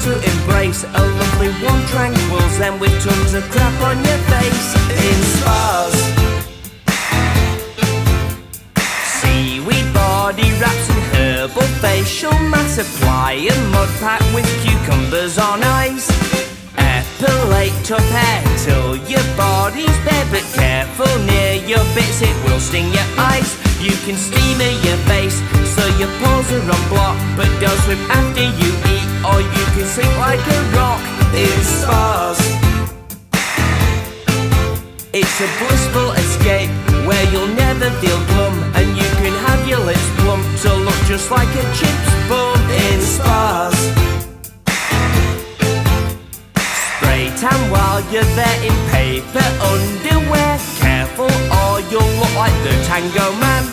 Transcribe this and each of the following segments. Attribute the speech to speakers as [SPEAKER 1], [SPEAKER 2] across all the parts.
[SPEAKER 1] to embrace a lovely one tranquil zen with tons of crap on your face. In spas, seaweed body wraps and herbal facial mask apply and mud pack with cucumbers on ice. Epilate tough hair till your body's bare, but careful near your bits, it will sting your eyes. You can steamer your face so your pores are unblocked, but don't swim after you eat or you can sink like a rock. In spas, it's a blissful escape where you'll never feel glum, and you can have your lips plump to look just like a chip's bum. In spas, spray tan while you're there in paper underwear. Careful or you'll look like the Tango Man.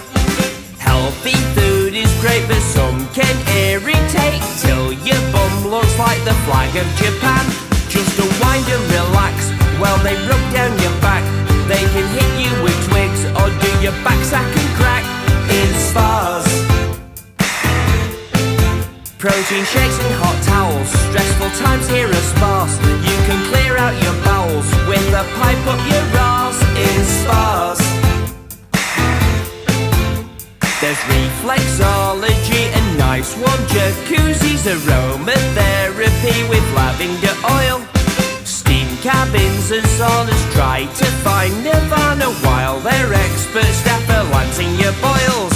[SPEAKER 1] Healthy food is great, but some can irritate till your bum looks like the flag of Japan. Just unwind and relax while they rub down your back. They can hit you with twigs or do your back sack and crack. In spas, protein shakes and hot towels. Stressful times here are sparse. You can clear out your bowels with a pipe up your arse. In spas, there's reflexology and nice warm jacuzzis, aromatherapy with lavender oil, steam cabins and saunas. Try to find nirvana while their expert staff are lancing your boils.